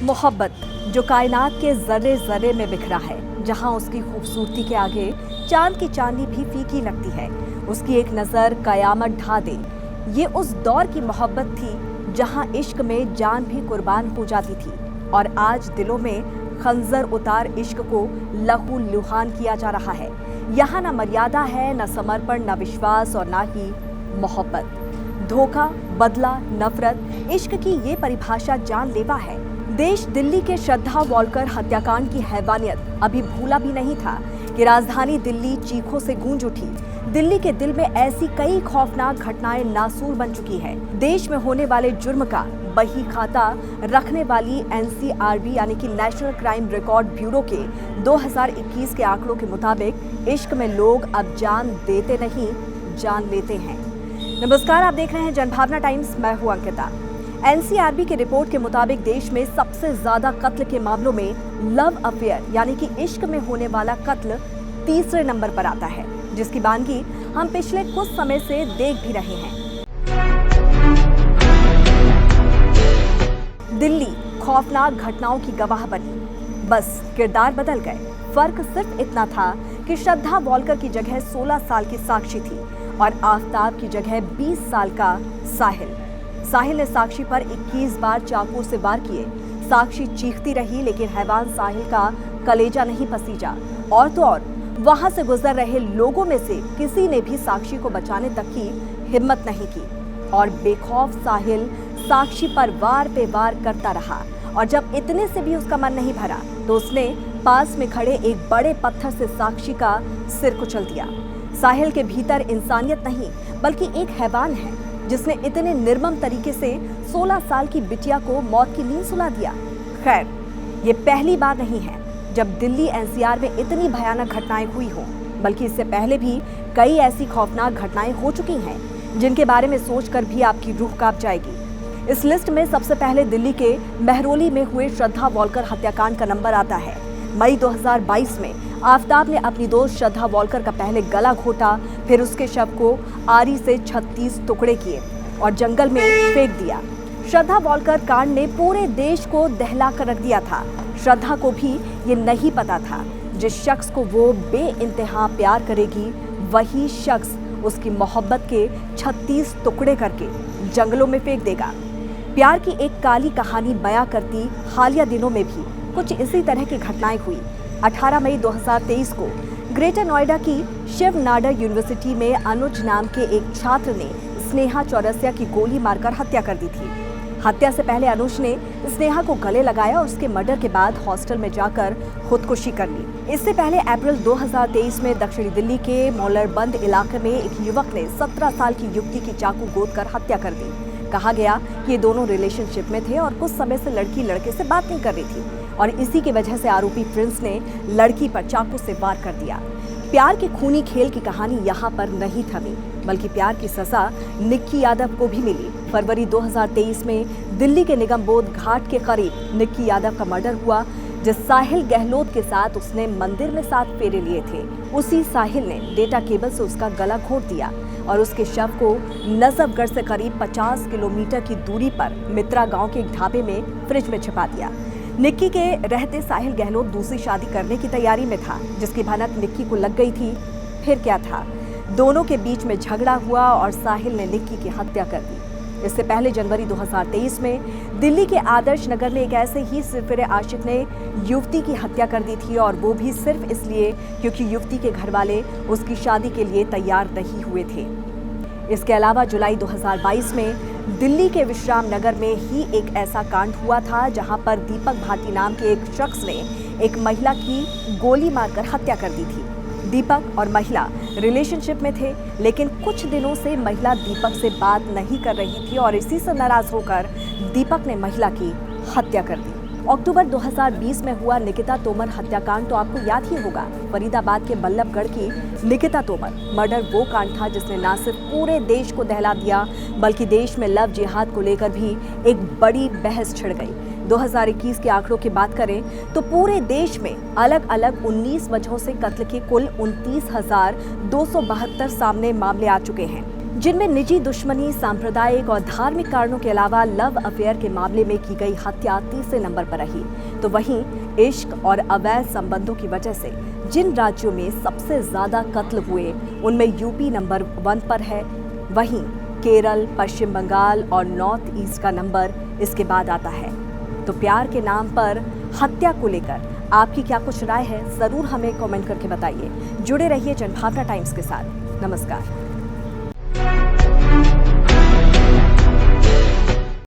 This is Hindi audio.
मोहब्बत जो कायनात के जर्रे जर्रे में बिखरा है, जहां उसकी खूबसूरती के आगे चांद की चांदनी भी फीकी लगती है। उसकी एक नजर कयामत ढा दे। ये उस दौर की मोहब्बत थी जहां इश्क में जान भी कुर्बान हो जाती थी, और आज दिलों में खंजर उतार इश्क को लहू लुहान किया जा रहा है। यहाँ न मर्यादा है, न समर्पण, न विश्वास और न ही मोहब्बत। धोखा, बदला, नफरत, इश्क की ये परिभाषा जानलेवा है। देश दिल्ली के श्रद्धा वॉल्कर हत्याकांड की हैवानियत अभी भूला भी नहीं था कि राजधानी दिल्ली चीखों से गूंज उठी। दिल्ली के दिल में ऐसी कई खौफनाक घटनाएं नासूर बन चुकी है। देश में होने वाले जुर्म का बही खाता रखने वाली NCRB यानी कि नेशनल क्राइम रिकॉर्ड ब्यूरो के 2021 के आंकड़ों के मुताबिक इश्क में लोग अब जान देते नहीं, जान लेते हैं। नमस्कार, आप देख रहे हैं जनभावना टाइम्स। मैं हूं अंकिता। NCRB की रिपोर्ट के मुताबिक देश में सबसे ज्यादा कत्ल के मामलों में लव अफेयर यानी कि इश्क में होने वाला कत्ल तीसरे नंबर पर आता है, जिसकी वानगी हम पिछले कुछ समय से देख भी रहे हैं। दिल्ली खौफनाक घटनाओं की गवाह बनी, बस किरदार बदल गए। फर्क सिर्फ इतना था कि श्रद्धा वॉल्कर की जगह 16 साल की साक्षी थी और आफताब की जगह 20 साल का साहिल। साहिल ने साक्षी पर 21 बार चाकू से वार किए। साक्षी चीखती रही, लेकिन हैवान साहिल का कलेजा नहीं पसीजा। और तो और वहां से गुजर रहे लोगों में से किसी ने भी साक्षी को बचाने तक की हिम्मत नहीं की, और बेखौफ साहिल साक्षी पर वार पे वार करता रहा। और जब इतने से भी उसका मन नहीं भरा तो उसने पास में खड़े एक बड़े पत्थर से साक्षी का सिर कुचल दिया। साहिल के भीतर इंसानियत नहीं बल्कि एक हैवान है जिसने इतने निर्मम तरीके से 16 साल की बिटिया को मौत की नींद सुला दिया। खैर, ये पहली बार नहीं है जब दिल्ली NCR में इतनी भयानक घटनाएं हुई हों, बल्कि इससे पहले भी कई ऐसी खौफनाक घटनाएं हो चुकी हैं जिनके बारे में सोचकर भी आपकी रूह कांप जाएगी। इस लिस्ट में सबसे पहले दिल्ली के मेहरौली में हुए श्रद्धा वॉल्कर हत्याकांड का नंबर आता है। मई 2022 में आफताब ने अपनी दोस्त श्रद्धा वॉल्कर का पहले गला घोटा, फिर उसके शव को आरी से 36 टुकड़े किए और जंगल में फेंक दिया। श्रद्धा वॉल्कर कांड ने पूरे देश को दहला कर रख दिया था। श्रद्धा को भी ये नहीं पता था जिस शख्स को वो बेइंतहा प्यार करेगी, वही शख्स उसकी मोहब्बत के 36 टुकड़े करके जंगलों में फेंक देगा। प्यार की एक काली कहानी बयां करती हालिया दिनों में भी कुछ इसी तरह की घटनाएं हुई। 18 मई 2023 को ग्रेटर नोएडा की शिव नाडर यूनिवर्सिटी में अनुज नाम के एक छात्र ने स्नेहा चौरसिया की गोली मारकर हत्या कर दी थी। हत्या से पहले अनुज ने स्नेहा को गले लगाया और उसके मर्डर के बाद हॉस्टल में जाकर खुदकुशी कर ली। इससे पहले अप्रैल 2023 में दक्षिणी दिल्ली के मौलरबंद इलाके में एक युवक ने 17 साल की युवती की चाकू गोदकर हत्या कर दी। कहा गया कि ये दोनों रिलेशनशिप में थे और कुछ समय से लड़की लड़के से बात नहीं कर रही थी, और इसी की वजह से आरोपी प्रिंस ने लड़की पर चाकू से वार कर दिया। प्यार के खूनी खेल की कहानी यहाँ पर नहीं थमी, बल्कि प्यार की सजा निक्की यादव को भी मिली। फरवरी 2023 में दिल्ली के निगमबोध घाट के करीब निक्की यादव का मर्डर हुआ, जिस साहिल गहलोत के साथ उसने मंदिर में 7 फेरे लिए थे। उसी साहिल ने डेटा केबल से उसका गला घोट दिया और उसके शव को नजफगढ़ से करीब 50 किलोमीटर की दूरी पर मित्रा गांव के एक ढाबे में फ्रिज में छिपा दिया। निक्की के रहते साहिल गहलोत दूसरी शादी करने की तैयारी में था, जिसकी भनक निक्की को लग गई थी। फिर क्या था, दोनों के बीच में झगड़ा हुआ और साहिल ने निक्की की हत्या कर दी। इससे पहले जनवरी 2023 में दिल्ली के आदर्श नगर में एक ऐसे ही सिरफिरे आशिक ने युवती की हत्या कर दी थी, और वो भी सिर्फ इसलिए क्योंकि युवती के घर वाले उसकी शादी के लिए तैयार नहीं हुए थे। इसके अलावा जुलाई 2022 में दिल्ली के विश्राम नगर में ही एक ऐसा कांड हुआ था जहां पर दीपक भाटी नाम के एक शख्स ने एक महिला की गोली मारकर हत्या कर दी थी। दीपक और महिला रिलेशनशिप में थे, लेकिन कुछ दिनों से महिला दीपक से बात नहीं कर रही थी और इसी से नाराज होकर दीपक ने महिला की हत्या कर दी। अक्टूबर 2020 में हुआ निकिता तोमर हत्याकांड तो आपको याद ही होगा। फरीदाबाद के बल्लभगढ़ की निकिता तोमर मर्डर वो कांड था जिसने न सिर्फ पूरे देश को दहला दिया, बल्कि देश में लव जिहाद को लेकर भी एक बड़ी बहस छिड़ गई। 2021 के आंकड़ों की बात करें तो पूरे देश में अलग अलग 19 वजहों से कत्ल के कुल 29,272 सामने मामले आ चुके हैं। जिनमें निजी दुश्मनी, सांप्रदायिक और धार्मिक कारणों के अलावा लव अफेयर के मामले में की गई हत्या तीसरे नंबर पर रही। तो वहीं इश्क और अवैध संबंधों की वजह से जिन राज्यों में सबसे ज्यादा कत्ल हुए उनमें यूपी नंबर 1 पर है। वहीं केरल, पश्चिम बंगाल और नॉर्थ ईस्ट का नंबर इसके बाद आता है। तो प्यार के नाम पर हत्या को लेकर आपकी क्या कुछ राय है, जरूर हमें कमेंट करके बताइए। जुड़े रहिए जनभावना टाइम्स के साथ। नमस्कार।